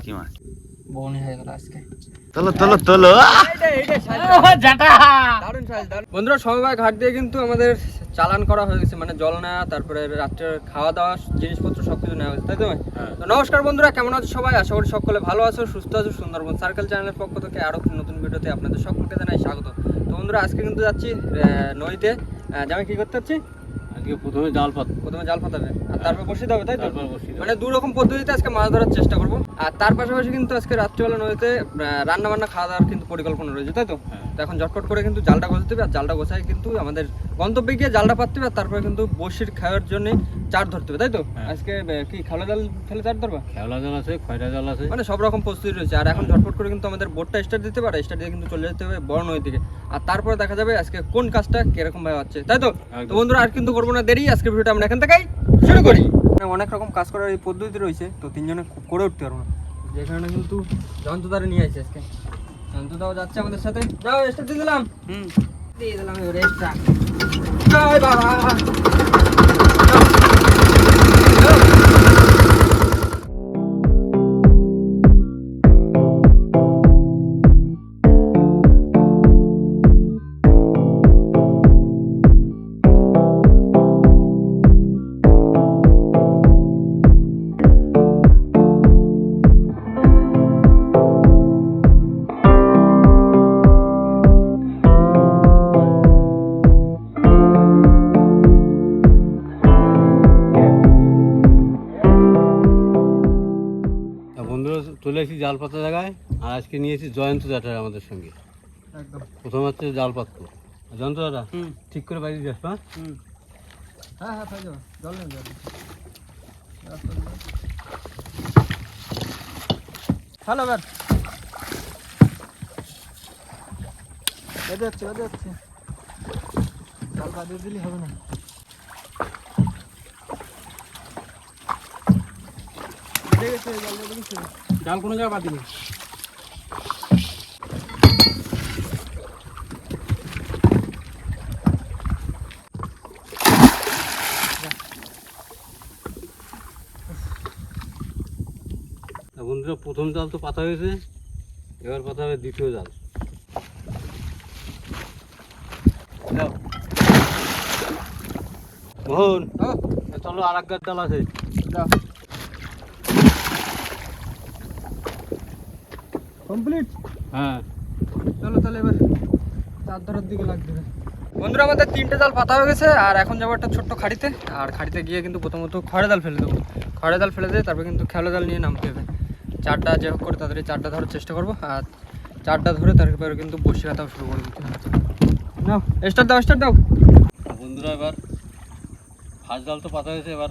কি মাছ? বউনি হয়ে গেল আজকে। তোলো তোলো তোলো। বন্ধুরা সমবায় ঘাট দিয়ে কিন্তু আমাদের চালান করা হয়ে গেছে, মানে জল নেওয়া, তারপরে রাত্রের খাওয়া দাওয়া, জিনিসপত্র সবকিছু নেওয়া হয়েছে, তাই তো? তো নমস্কার বন্ধুরা, কেমন আছো সবাই? আশা করি সকলে ভালো আছো, সুস্থ আছো। সুন্দরবন সার্কেল চ্যানেলের পক্ষ থেকে আরো নতুন ভিডিওতে আপনাদের সকলকে জানাই স্বাগত। তো বন্ধুরা আজকে কিন্তু যাচ্ছি নদীতে। আমি কি করতে যাচ্ছি? আজকে প্রথমে জাল পাতাবে আর তারপর বসিয়ে দেবে, তাই তো? মানে দু রকম পদ্ধতিতে আজকে মাছ ধরার চেষ্টা করবো। আর তার পাশাপাশি কিন্তু আজকে রাত্রিবেলা নদীতে রান্না বান্না খাওয়া দাওয়ার কিন্তু পরিকল্পনা রয়েছে, তাই তো? তো এখন ঝটপট করে কিন্তু জালটা গোছাতে হবে, আর জালটা গোছায় কিন্তু আমাদের গন্তব্যে গিয়ে জালটা পাততে হবে, আর তারপরে কিন্তু বসির খাওয়ার জন্য চার ধরতে হবে, তাই তো? আজকে কি খাওয়া জাল ফেলে চার ধরবা? খেওলা জাল আছে, খয়রা জাল আছে, মানে সব রকম প্রস্তুতি রয়েছে। আর এখন ঝটপট করে কিন্তু আমাদের বোটটা স্টার্ট দিতে পারে, স্টার্ট দিয়ে কিন্তু চলে যেতে হবে বড় নদীর দিকে। আর তারপরে দেখা যাবে আজকে কোন কাজটা কিরকম ভাবে হচ্ছে, তাই তো? তো বন্ধুরা আর কিন্তু করবো না দেরি, আজকে ভিডিওটা আমরা এখান থেকেই শুরু করি। অনেক রকম কাজ করার এই পদ্ধতি রয়েছে, তো তিনজনে করে উঠতে পারবো না, যে কারণে কিন্তু যন্ত্রদারে নিয়ে আসছে আজকে। যন্ত্রদাও যাচ্ছে আমাদের সাথে। যাও স্টার্ট দিয়ে দিলাম। দিয়ে দিলাম এবার স্টার্ট। জয় বাবা। চলে এসেছি জাল পাতা জায়গায়। আর আজকে নিয়েছি জয়ন্ত জাটার আমাদের সঙ্গে। একদম প্রথম হচ্ছে জাল পাতবো। জয়ন্ত দাদা ঠিক করে বাইরে যাস। হ্যাঁ হ্যাঁ খাই যাবো, জল নেই জল। হ্যালো ব্যাট, বেঁধে যাচ্ছে জল বাঁধিয়ে দিলে হবে না। জাল কোনো জায়গায় বাঁধিনি। বন্ধুরা প্রথম জাল তো পাতা হয়েছে, এবার পাতা হবে দ্বিতীয় জাল। মোহন চলো, আর এক গাছ জাল আছে। কমপ্লিট? হ্যাঁ চলো তাহলে এবার চার ধরার দিকে লাগবে। বন্ধুরা আমাদের তিনটে জাল পাতা হয়ে গেছে, আর এখন যাবো একটা ছোট্ট খাড়িতে। আর খাড়িতে গিয়ে কিন্তু প্রথমত খড়ে জাল ফেলে দেবো। খড়ে জাল ফেলে দিয়ে তারপর কিন্তু খেলো জাল নিয়ে নামতে হবে। চারটা যে হোক করে তাড়াতাড়ি চারটা ধরার চেষ্টা করবো, আর চারটা ধরে তারপরে কিন্তু বসে খাতাও শুরু করে দিতে হবে। নাও স্টার্ট দাও। বন্ধুরা এবার ফার্স্ট জাল তো পাতা হয়েছে, এবার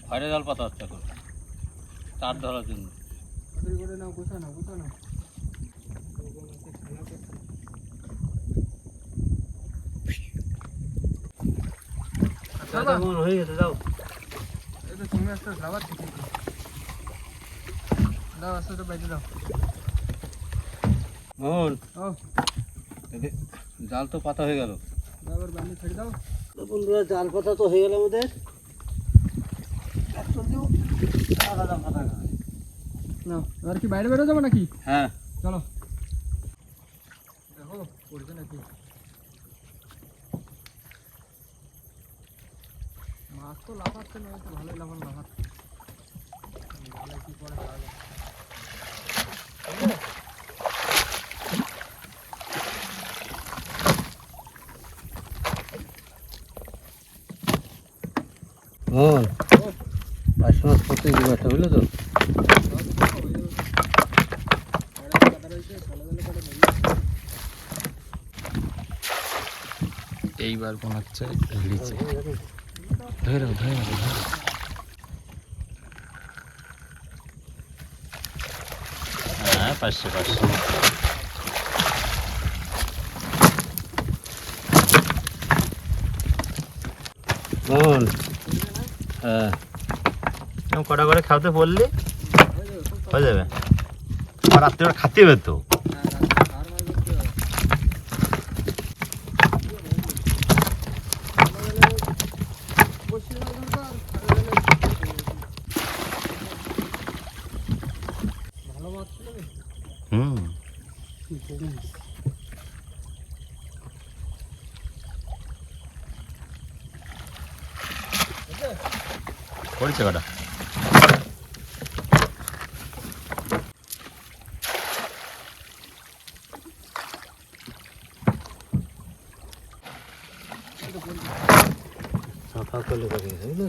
খয়রা জাল পাতা হচ্ছে এখন চার ধরার জন্য। হয়ে গেছে, যাও তুমি আস্তে যাবার ঠিক দাও, আস্তে তো বাইতে দাও। মোহন জাল তো পাতা হয়ে গেল, বান্ধি ছেড়ে দাও। বন্ধুরা জাল পাতা তো হয়ে গেল আমাদের। না এবার কি বাইরে বেরো যাবো নাকি? হ্যাঁ চলো, দেখো পড়ছে নাকি। মাছ তো লাফাচ্ছে না, তো ভালোই লাফাচ্ছে। কি করে পাঁচশো মাছ করতে দিবে একটা, বুঝলো তো? এইবার কোন হচ্ছে লিচে ধরে হ্যাঁ 500 মোহন হ্যাঁ কটা করে খাওয়াতে বললি হয়ে যাবে। আর রাত্রে খাতে হবে তো। পড়েছে কটা? সাফা করলে করে বুঝলে।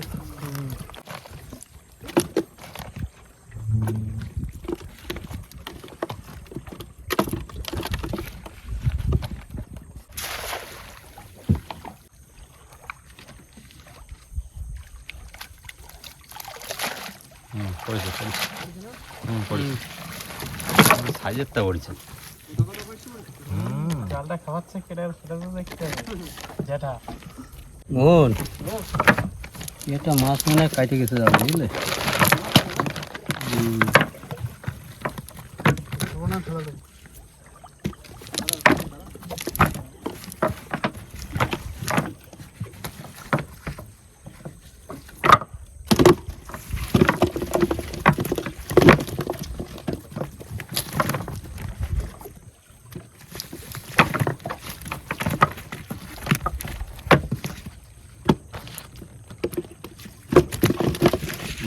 পড়েছে পড়েছে। পড়েছে। সাইজের তা পড়েছে। জালটা খাওয়াচ্ছে কেটে সেটা তো দেখতে হবে যেটা বোন এটা মাছ মনে হয় কাটে গেছে যাবে বুঝলে।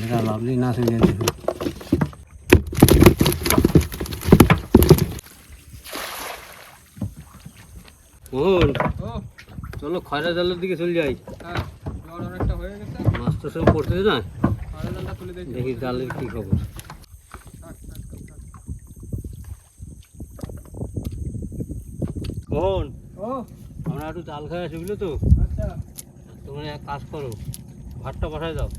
এটা লাভলি না শুনে দেখুন। বোন চলো খয়রা জালের দিকে চলে যাই। হ্যাঁ জল অনেকটা হয়ে গেছে, মাছ তো সব পড়তেছে না, খয়রা জালটা তুলে দেখি। দেখি জালের কি খবর। বোন ও আমরা একটু জাল খাই আসি বুঝলো তো। আচ্ছা, তোমরা এক কাজ করো, ভাতটা বসায় দাও।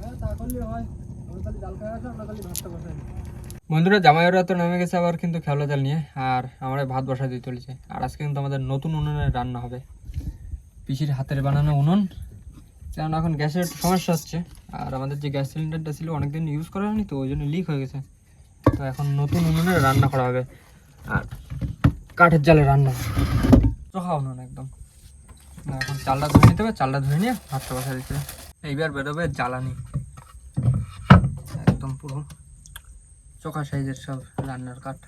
হ্যাঁ তা করলে হয়। আমরা তাহলে জাল খাই আসো, আমরা তাহলে ভাতটা বসাই নিই। বন্ধুরা জামাইরা তো নেমে গেছে আবার কিন্তু খেওলা জাল নিয়ে, আর আমরা ভাত বসাই দিয়ে চলেছে। আর আজকে কিন্তু আমাদের নতুন উনুনে রান্না হবে, পিসির হাতের বানানো উনুন। কারণ এখন গ্যাসের একটু সমস্যা হচ্ছে, আর আমাদের যে গ্যাস সিলিন্ডারটা ছিল অনেকদিন ইউজ করা হয়নি, তো ওই জন্য লিক হয়ে গেছে। তো এখন নতুন উনুনে রান্না করা হবে, আর কাঠের জালে রান্না হবে, চোখা উনুন একদম। না, এখন চালটা ধুয়ে নিতে হবে, চালটা ধুয়ে নিয়ে ভাতটা বসাই দিতে হবে। এইবার বেরোবে জ্বালানি, একদম পুরো চোখা সাইজের সব রান্নার কাঠ,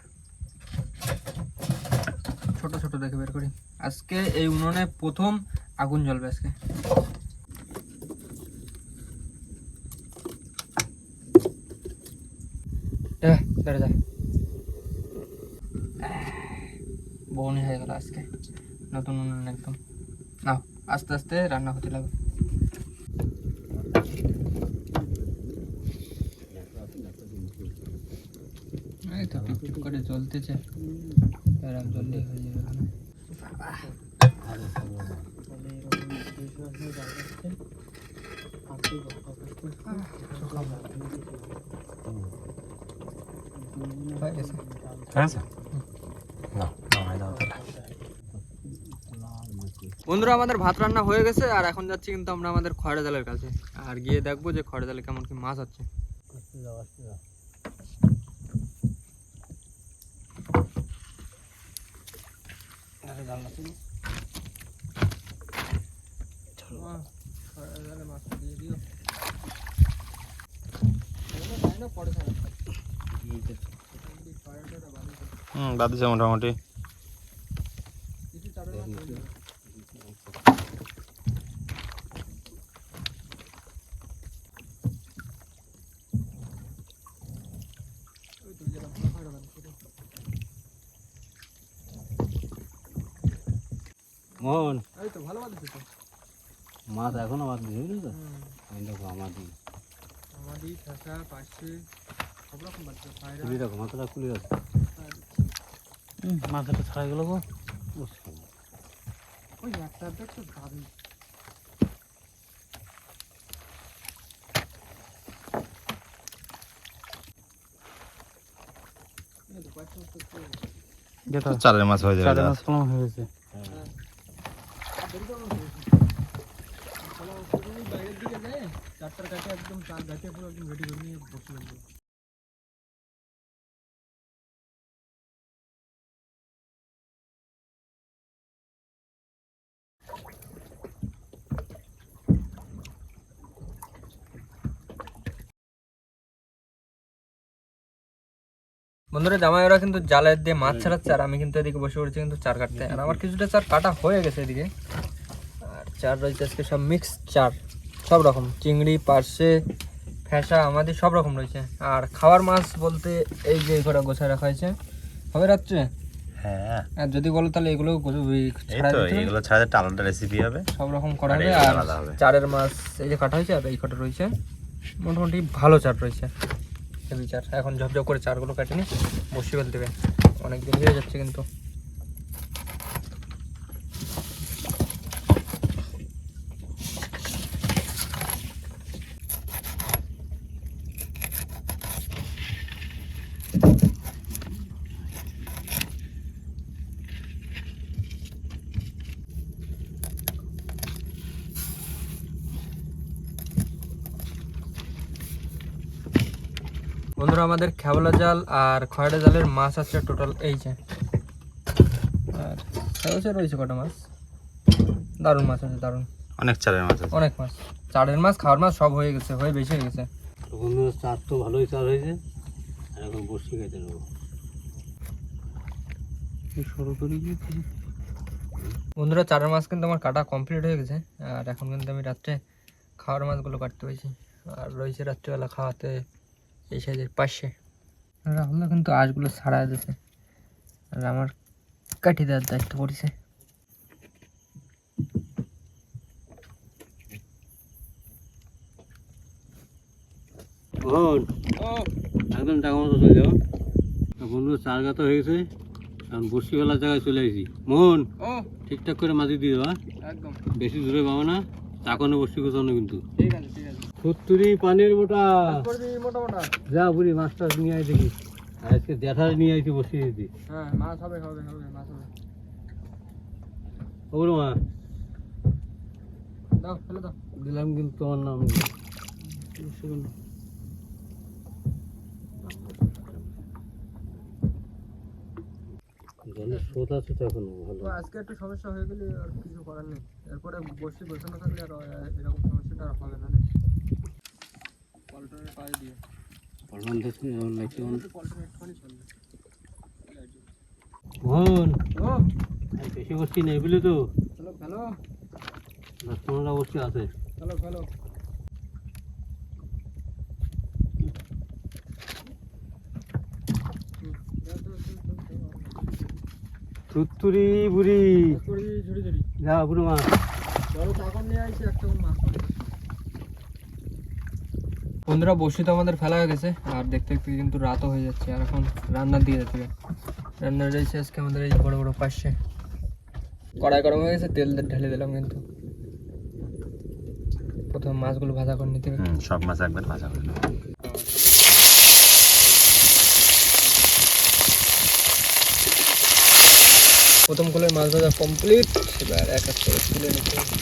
ছোট ছোট দেখে বের করি। আজকে এই উনুনে প্রথম আগুন জ্বলবে আজকে। বেড়ে যায়, বউনি হয়ে গেল আজকে নতুন উনুন একদম। না আস্তে আস্তে রান্না হতে লাগবে। এই তো টিপ করে জ্বলতেছে, এরকম জলদি হয়ে যাবে এখানে। হয়ে গেছে। বন্ধুরা আমাদের ভাত রান্না হয়ে গেছে, আর এখন যাচ্ছি কিন্তু আমরা আমাদের খয়রা জালের কাছে, আর গিয়ে দেখবো যে খয়রা জালে কেমন কি মাছ আছে। বাদ দিছে মোটামুটি। মোহন এই তো ভালো মাছ দিছে। মাছ এখনো বাদ দিছে বুঝলি তো। এই দেখো আমাদের আমাদের ঠাসা পাশে সব রকম মাছ আছে। খুলি রাখো, মাথাটা খুলে রাখো। মাথাটা ছাড়া গেল গো। ওই একটা দেখছো দারুণ। চালের মাছ হয়ে যাবে। চারে মাছ কম হয়ে গেছে। বাইরের দিকে যায়, চারটার কাছে একদম চার গাছে পুরো একদম রেডি করে নিয়ে বসে লাগবে। বন্ধুরা জামাই ওরা কিন্তু জালের দিয়ে মাছ ছাড়াচ্ছে আর আমি কিন্তু এদিকে বসে পড়েছি কিন্তু চার কাটতে। আর আমার কিছুটা চার কাটা হয়ে গেছে এদিকে। আর চার রয়েছে আজকে সব মিক্স চার, সব রকম চিংড়ি, পার্শে, ফ্যাসা, আমাদের সব রকম রয়েছে। আর খাওয়ার মাছ বলতে এই যে এগুলো গোছায় রাখা হয়েছে, হবে রাত্রে। হ্যাঁ, আর যদি বলো তাহলে এগুলো এগুলো ছাড়া একটা আলাদা রেসিপি হবে, সব রকম করা আর হবে। এগুলো আর আলাদা হবে। চারের মাছ এই যে কাটা হয়েছে আর এই কটা রয়েছে, মোটামুটি ভালো চার রয়েছে, হেভি চার। এখন ঝপঝপ করে চারগুলো কাটে নি, বসিয়ে ফেলতে হবে, অনেক দিন হয়ে যাচ্ছে কিন্তু। বন্ধুরা আমাদের খেবলা জাল আর খয়রা জালের মাছ আছে টোটাল এই যে। আর খেবলা রয়েছে কটা মাছ, দারুণ মাছ আছে, দারুণ অনেক চারের মাছ আছে। অনেক মাছ, চারের মাছ খাওয়ার মাছ সব হয়ে গেছে, হয়ে বেশি হয়ে গেছে। বন্ধুরা চার তো ভালোই চার হয়েছে, আর এখন বসি খাইতে নেবো। বন্ধুরা চারের মাছ কিন্তু আমার কাটা কমপ্লিট হয়ে গেছে। আর এখন কিন্তু আমি রাত্রে খাওয়ার মাছগুলো কাটতে পেরেছি। আর রয়েছে রাত্রিবেলা খাওয়াতে এই সাইজের পাশে। রাহুল কিন্তু আঁশগুলো ছাড়া দিয়েছে আর আমার কাটি দেওয়ার দায়িত্ব পড়েছে। একদম টাকা মতো চলে যাও বন্ধু, চার গাতা হয়ে গেছে, এখন বসিওয়ালার জায়গায় চলে আসি। মোহন ঠিকঠাক করে মাটি দিয়ে দেবা, একদম বেশি দূরে পাবো না, চাকনে বসি কোথাও কিন্তু। ঠিক আছে, ঠিক আছে। সত্তরি পানির মোটা মোটা মোটা যা বুড়ি মাছ টাছ নিয়ে আই দেখি। আর আজকে জ্যাঠারে নিয়ে আইছি বসিয়ে দিতি। হ্যাঁ মাছ হবে, হবে হবে মাছ হবে। ওগুলো মা দাও ফেলে দাও। দিলাম কিন্তু তোমার নাম জলের স্রোত আছে তো এখন ভালো। তো আজকে একটু সমস্যা হয়ে গেলে আর কিছু করার নেই, এরপরে বসে গোছানো থাকলে আর এরকম সমস্যাটা আর হবে না। পল্টনের পায়ে দিয়ে পড়লাম দেখছি যেমন লাগছে পল্টন একটুখানি চলবে। মোহন ও বেশি বসছি নেই বুঝলি তো, চলো ফেলো, 10-15টা বসছি আছে। চলো ফেলো। তুত্তুরি বুড়ি ঝুড়ি ঝুড়ি যা বুড়ো মা। বড় চাকর নিয়ে আসছি, একটা মাছ। বন্ধুরা বসি তো আমাদের ফেলা হয়ে গেছে আর দেখতে দেখতে কিন্তু রাতও হয়ে যাচ্ছে। আর এখন রান্নার দিকে যেতে হবে। রান্নার রয়েছে আজকে আমাদের এই বড় বড় পাশে। কড়াই গরম হয়ে গেছে, তেল ঢেলে দিলাম কিন্তু। প্রথমে মাছগুলো ভাজা করে নিতে হবে। সব মাছ একবার ভাজা করে নেবো। প্রথম কলের মাছ ভাজা কমপ্লিট, এবার এক এক করে তুলে নিতে হবে।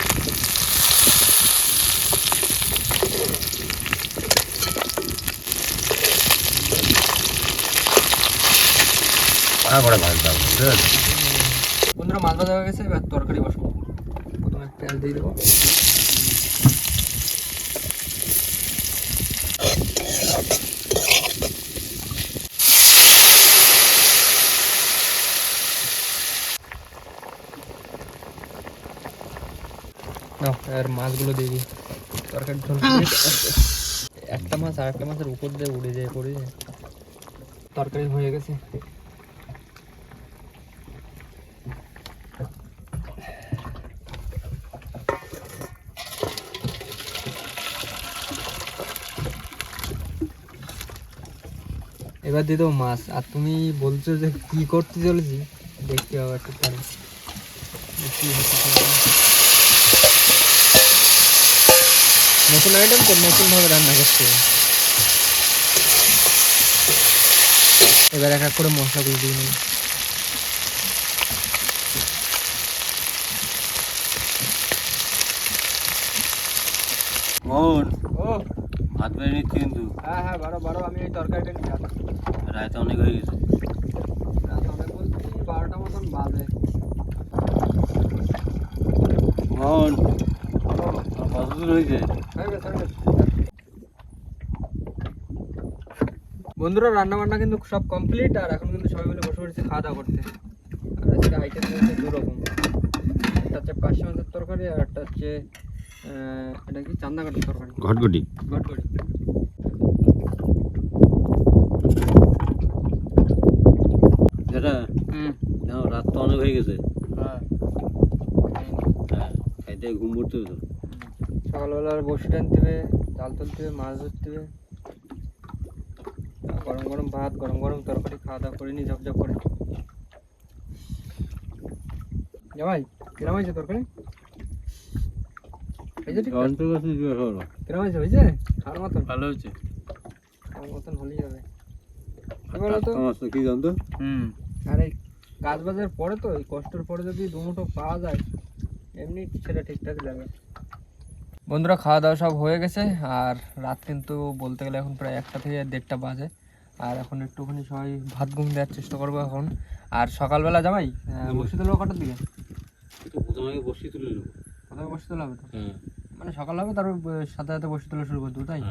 করে ভাজতে হবে, ঠিক আছে? বন্ধুরা মাছ ভাজা হয়ে গেছে, এবার তরকারি বসাবো। প্রথমে পেঁয়াজ দিয়ে দেবো। নাও আর মাছগুলো দিয়ে দিই তরকারি। একটা মাছ আর একটা মাছের উপর দিয়ে উড়ে যায়, পড়ে যায়। তরকারি হয়ে গেছে। এবার দিয়ে দেবো মাছ। আর তুমি বলছো যে কি করতে চলেছি, দেখতে হবে একটু পরে। নতুন আইটেম তো, নতুনভাবে রান্না করতে হবে। এবার এক এক করে মশলাগুলো দিয়ে নেব। মোহন ও ভাত বেড়ে নিচ্ছি কিন্তু, হ্যাঁ হ্যাঁ, বারো বারো, আমি এই তরকারিটা নিয়ে আসছি। রায়তা অনেক হয়ে গেছে। রাত অনেক বলছি 12টা মতন বাজে। মোহন কত দূর হয়েছে? হয়ে গেছে, হয়ে গেছে। বন্ধুরা রান্না বান্না কিন্তু সব কমপ্লিট, আর এখন কিন্তু সবাই মিলে বসে পড়েছে খাওয়া দাওয়া করতে। আর আজকে আইটেম হচ্ছে দু রকম, একটা হচ্ছে পার্শে মাছের তরকারি, আর একটা হচ্ছে এটা কি চান্দা কাটার তরকারি, ঘটঘটি। ঘটঘটি। যেটা দেখো রাত তো অনেক হয়ে গেছে, হ্যাঁ হ্যাঁ খাইতে ঘুম পড়তে হতো। সকালবেলা বসে টানতে হবে, জাল তুলতে হবে, মাছ ধরতে হবে, গরম গরম ভাত, গরম গরম তরকারি খাওয়া দাওয়া করে নি ঝপঝপ করে। ভাই কিরম হয়েছে তরকারি? হয়েছে ঠিক কিরম হয়েছে? হয়েছে খাওয়ার মতন? ভালো হচ্ছে, খাওয়ার মতন হলেই হবে। কি বলতো, কি জানতো? আর এই কাজ বাজের পরে তো এই কষ্টের পরে যদি দুমুঠো পাওয়া যায় এমনি সেটা ঠিকঠাক যাবে। বন্ধুরা খাওয়া দাওয়া সব হয়ে গেছে, আর রাত কিন্তু বলতে গেলে এখন প্রায় 1টা থেকে 1:30 বাজে। আর এখন একটুখানি সবাই ভাত ঘুম দেওয়ার চেষ্টা করবো এখন। আর সকালবেলা জামাই বসে তুলবো কটার দিকে? প্রথমে বসি তুলে নেবো। কোথায় বসে তোলা হবে তো? হ্যাঁ মানে সকাল হবে তারপর সাথে সাথে বসে তোলা শুরু করে দেবো, তাই?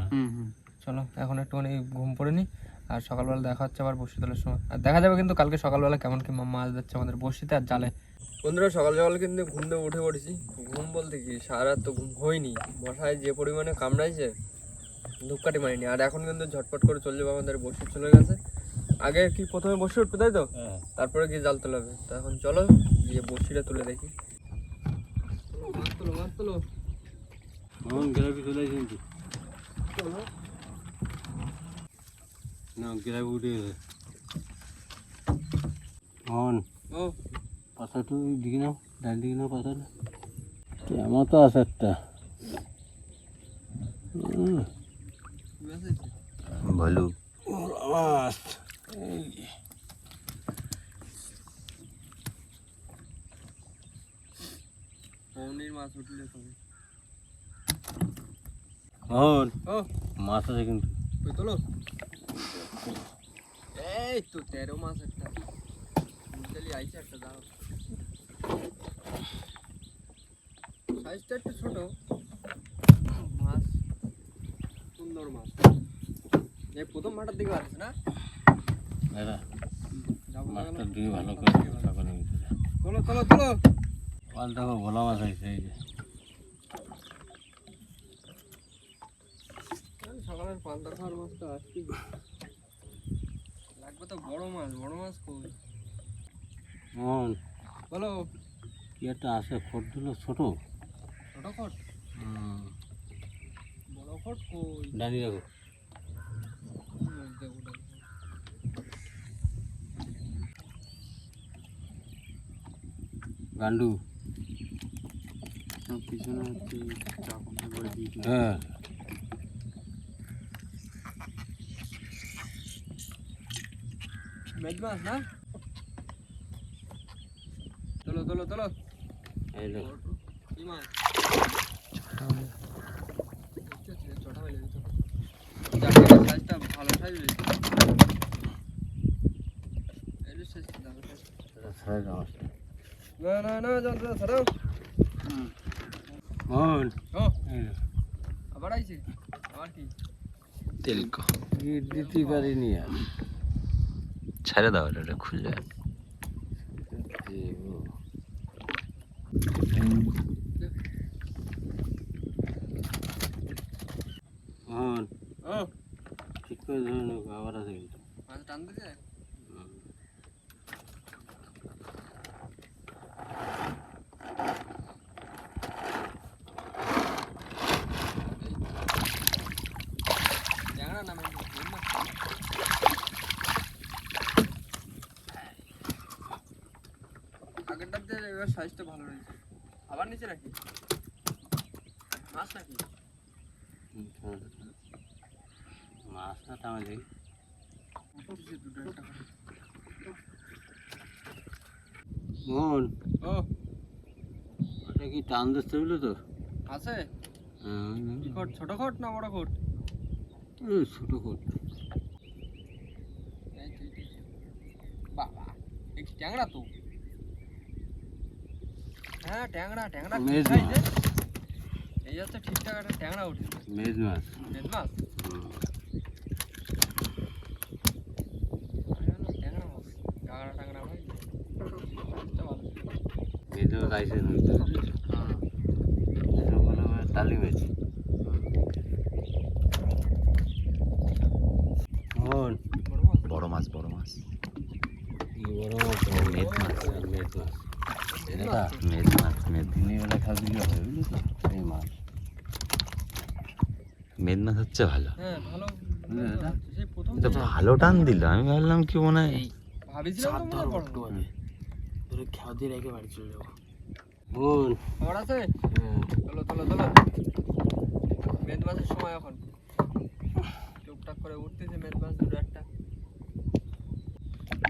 চলো এখন একটুখানি ঘুম পড়ে নি, আর সকালবেলা দেখা হচ্ছে আবার বসি তোলার সময়। আর দেখা যাবে কিন্তু কালকে সকালবেলা কেমন কি মাছ যাচ্ছে আমাদের বসিতে আর জালে। বন্ধুরা সকাল সকাল কিন্তু ঘুম দিয়ে উঠে পড়েছি। ঘুম বলতে কি সারা রাত তো ঘুম হয়নি, মশায় যে পরিমাণে কামড়াইছে ধূপকাঠি মারিনি। আর এখন কিন্তু ঝটপট করে চলে যাবো, আমাদের বসি চলে গেছে। আগে কি প্রথমে বসে উঠবে তাই তো, তারপরে গিয়ে জাল তোলা হবে। তো এখন চলো গিয়ে বসিটা তুলে দেখি। মাছ তোলো, মাছ তোলো। গ্রাফি চলে আসি কিন্তু চলো না, গ্রাফি উঠে গেছে। ও পাশাটা দিকে নাও, ডান দিকে নাও পাশাটা। আমার তো আছে একটা ভালো মাছ। মাছ উঠলে তবে ও মাছ আছে কিন্তু তুই তোলো। এই তো 13 মাছ একটা আইছে একটা, দাও সাইজটা একটু ছোট মাছ, সুন্দর মাছ। এই প্রথম ভাটার দিকে আছে না? মাছটা দিয়ে ভালো করে সকালে তোলো তোলো তোলো। পাল দেখো ভোলা মাছ আছে এই যে। সকালের পান্তা খাওয়ার মাছটা আসছি লাগবে তো। বড় মাছ, বড় মাছ কই? বলো কি একটা আছে, খট দিল ছোট ছোট খট, বড় খট কই? ডানি রাখো। গান্ডু পিছনে হ্যাঁ মেঘ মাছ না? তোলো তোলো তোলো। এই দেখো কি মাছ? ছোটা হইলে দিত। সাইজটা ভালো সাইজ হয়েছে। এই সাইজটা দাও। এটা ছাড়াই দাও মাছটা। না না না যাও যাও ছাড়াও। ও আবার আইছে। আবার কি? তেলকা গিট দিতে পারিনি আর। ছেড়ে দাও, এটা খুলে ও ঠিক করে ধরে নেবো, আবার আছে কিন্তু। মাছ টান দিছে। ট্যাংরা নামে আগেরটাতে এবার সাইজটা ভালো রয়েছে। আবার নিচে নাকি মাছ নাকি? মাছ না টানা দেখি। মোহন ও ওটা কি টান দিচ্ছে বুঝলো তো? আছে কি খট? ছোট খট না বড় খট? ছোট খট। বাবা ট্যাংরা তো। হ্যাঁ ট্যাংরা ট্যাংরা মেজ ঠিক মাছ। আছে। এই হচ্ছে ঠিকঠাক একটা ট্যাংরা উঠেছে। মেজ মাছ। মেজ মাছ। রাইছে নদীতে টালি মেছি মোহন বড় মাছ বড় মাছ কি বড় মাছ মেদ মাছ মেদ মাছ এটা মেদ মাছ মেদ দিনেবেলা খাওয়া দিলে হবে বুঝলি তো এই মাছ মেদ মাছ হচ্ছে ভালো হ্যাঁ ভালো বুঝলি এটা সেই প্রথম এটা ভালো টান দিল আমি ভাবলাম কি মনে হয় ভাবিছিলাম তো মনে পড়লো ধরে খেয়াল দিয়ে রেখে বাড়ি চলে যাবো। মোহন খবর আছে চলো চলো চলো মেদ মাছের সময় এখন টুকটাক করে উঠতেছে মেদ মাছ দুটো একটা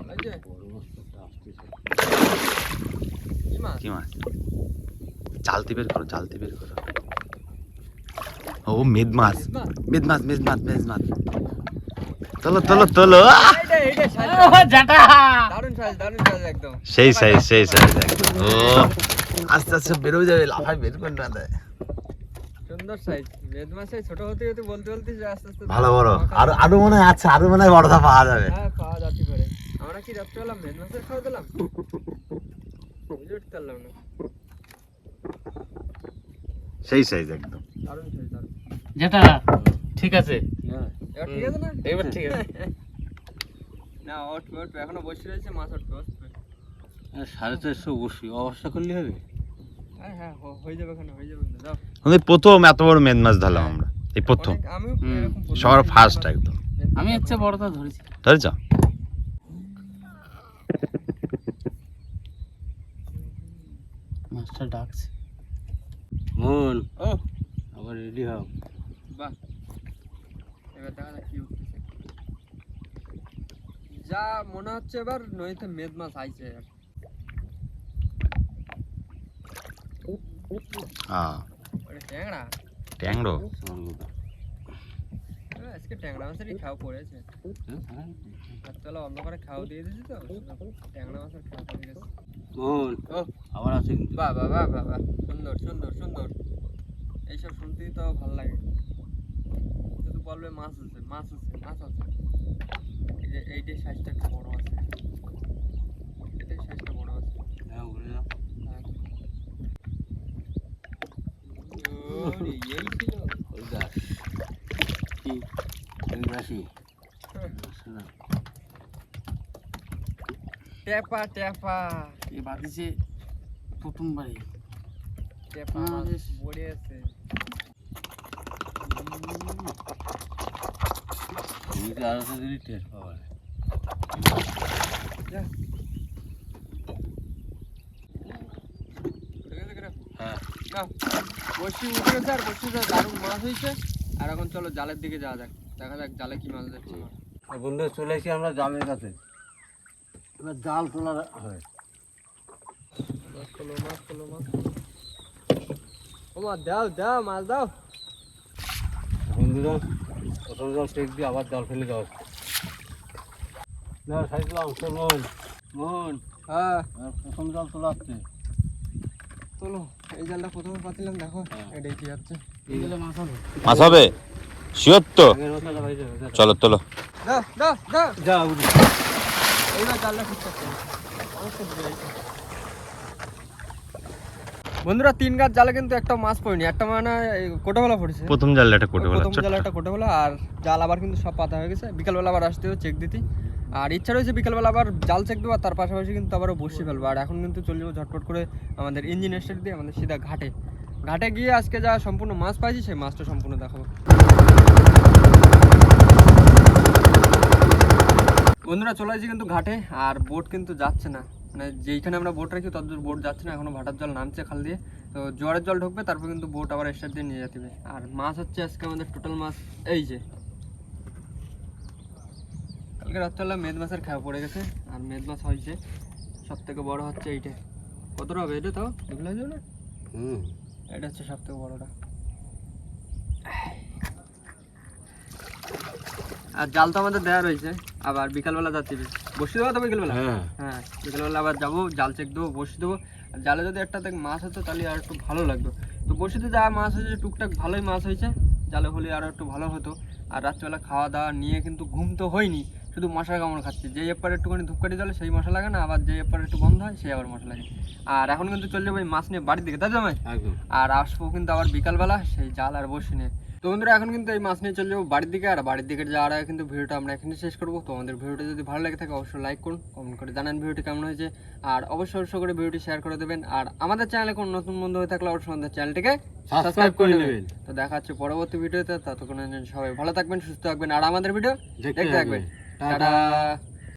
লাগছে বড় মাছটা আসতেছে কি মাছ কি মাছ জালতি বের করো জালতি বের করো ও মেদ মাছ মেদ মাছ? মেদ মাছ মেদ মাছ মেদ মাছ তোলো তোলো তোলো এইটা সাইজ জাটা দারুণ সাইজ একদম সেই সাইজ ও আস্তে আস্তে বেরো যাবে লাফাই বের করে না দেয় সুন্দর সাইজ মেদ মাছ এই ছোট হতে হতে বলতে বলতে যে আস্তে আস্তে ভালো বড় আর আরো মনে হয় আছে আরো মনে হয় বড়টা পাওয়া যাবে হ্যাঁ পাওয়া যাচ্ছে করে আমরা কি রাত্রেবেলা মেদ মাছের খাওয়া দিলাম বুঝে উঠতে পারলাম না সেই সাইজ একদম দারুণ সাইজ দারুণ যেটা ঠিক আছে এবার ঠিক আছে না এবার ঠিক আছে না উঠবে এখনো বসে রয়েছে মাছ উঠবে 450 বসি অবস্থা করলে হবে হ্যাঁ হ্যাঁ হয়ে যাবে এখানে হয়ে যাবে যাও আমাদের প্রথম এত বড় মেদ মাছ ধরলাম আমরা এই প্রথম আমিও এরকম প্রথম সবার ফার্স্ট একদম আমি হচ্ছে বড়টা ধরেছি ধরেছ মাছটা ডাকছে মোহন ও আবার রেডি হও বাহ এবার দেখা যাক কি উঠতেছে যা মনে হচ্ছে এবার নদীতে মেদ মাছ আইছে আর হ্যাঁ ওরে ট্যাংরা ট্যাংরো আজকে ট্যাংরা মাছেরই খাওয়া পড়েছে রাত্রেবেলা অন্য করে খাওয়া দিয়ে দিয়েছি তো ট্যাংরা মাছের খাওয়া পড়ে গেছে মোহন ও আবার আছে কিন্তু বাহ বাহ বাহ বাহ বাহ সুন্দর সুন্দর সুন্দর এইসব শুনতেই তো ভালো লাগে শুধু বলবে মাছ আছে মাছ আছে মাছ আছে এই যে এইটাই সাইজটা একটু বড় আছে এটাই সাইজটা বড় আছে হ্যাঁ ঘুরে যাও হ্যাঁ। ওরে, এই ছিল ওই গাছ কি ওই গাছই না টেপা টেপা এই বাদিছে প্রথমবারই টেপা মাছ পড়ে আছে তুমি তো আরো যদি টেস্ট পাওয়া যা। ঠিক আছে কিরা? হ্যাঁ না বসি উঠে গেছে আর বসিতে দারুণ মাছ হয়েছে আর এখন চলো জালের দিকে যাওয়া যাক দেখা যাক জালে কি মাছ যাচ্ছে বন্ধু চলে এসেছি আমরা জালের কাছে এবার জাল তোলা হয় মাছ তোলো মাছ তোলো মাছ ও মা দাও দাও মাছ দাও বন্ধুরা প্রথম জাল টেক দিয়ে আবার জাল ফেলে দাও না সাইজলাম তো মোহন মোহন হ্যাঁ আর প্রথম জাল তোলা হচ্ছে তোলো এই জালটা প্রথমে পাতিলাম দেখো এটাই কি যাচ্ছে এই গেলে মাছ হবে মাছ হবে শিওর তো আগের মশলা ভাই যাবে চলো তোলো দাও দাও দাও যা উঠি এইবার জালটা ঠিক করতে বন্ধুরা 3 গাছ জালে কিন্তু একটা মাছ পড়েনি একটা মানে কোটাবেলা পড়েছে প্রথম জালটা একটা কোটে বলা প্রথম জালে একটা কোটাবেলা আর জাল আবার কিন্তু সব পাতা হয়ে গেছে বিকালবেলা আবার আসতে হবে চেক দিতে আর ইচ্ছা রয়েছে বিকালবেলা আবার জাল চেক দেবো আর তার পাশাপাশি কিন্তু আবারও বসে ফেলবো আর এখন কিন্তু চলে যাবো ঝটপট করে আমাদের ইঞ্জিন স্টার্ট দিয়ে আমাদের সিধা ঘাটে ঘাটে গিয়ে আজকে যা সম্পূর্ণ মাছ পাইছি সেই মাছটা সম্পূর্ণ দেখাবো বন্ধুরা চলে আসছি কিন্তু ঘাটে আর বোট কিন্তু যাচ্ছে না মানে যেইখানে আমরা বোট রাখি ততদূর বোট যাচ্ছে না এখনো ভাটার জল নামছে খাল দিয়ে তো জোয়ারের জল ঢুকবে তারপর কিন্তু বোট আবার স্টার্ট দিয়ে নিয়ে যেতে হবে আর মাছ হচ্ছে আজকে আমাদের টোটাল মাছ এই যে কালকে রাত্রেবেলা মেদ মাছের খাওয়া পড়ে গেছে আর মেদ মাছ হয়েছে সব থেকে বড় হচ্ছে এইটা কতটা হবে এটা তো এগুলো হয়েছে না এটা হচ্ছে সব থেকে বড়টা আর জাল তো আমাদের দেওয়া রয়েছে আবার বিকালবেলা যাচ্ছি বসে দেবো তো বিকালবেলা হ্যাঁ হ্যাঁ বিকালবেলা আবার যাবো জাল চেক দেবো বসে দেবো আর জালে যদি একটা দেখ মাছ হতো তাহলে আর একটু ভালো লাগতো তো বসিতে যা মাছ হয়েছে টুকটাক ভালোই মাছ হয়েছে জালে হলে আরও একটু ভালো হতো আর রাত্রিবেলা খাওয়া দাওয়া নিয়ে কিন্তু ঘুম তো হয়নি শুধু মশলা কামড় খাচ্ছে, যেই এপারে একটুখানি ধূপকাঠি জ্বলে সেই মশলা লাগে না, আবার যেই এপারে একটু বন্ধ হয় সেই আবার মশলা লাগে। আর এখন কিন্তু চলে যাবো এই মাছ নিয়ে বাড়ির দিকে, তাই তো ভাই? একদম। আর আসবো কিন্তু আবার বিকালবেলা সেই জাল আর বসে নিয়ে। তো বন্ধুরা এখন কিন্তু এই মাছ নিয়ে চলে যাবো বাড়ির দিকে, আর বাড়ির দিকে যাওয়ার আগে কিন্তু ভিডিওটা আমরা এখানে শেষ করবো। তো আমাদের ভিডিওটা যদি ভালো লাগে থাকে অবশ্যই লাইক করুন, কমেন্ট করে জানান ভিডিওটি কেমন হয়েছে, আর অবশ্যই করে ভিডিওটি শেয়ার করে দেবেন। আর আমাদের চ্যানেলে কোনো নতুন বন্ধু হয়ে থাকলে অবশ্যই আমাদের চ্যানেলটিকে সাবস্ক্রাইব করে নেবেন। তো দেখা হচ্ছে পরবর্তী ভিডিওতে, ততক্ষণ সবাই ভালো থাকবেন, সুস্থ থাকবেন, আর আমাদের ভিডিও দেখতে থাকবেন। টাটা।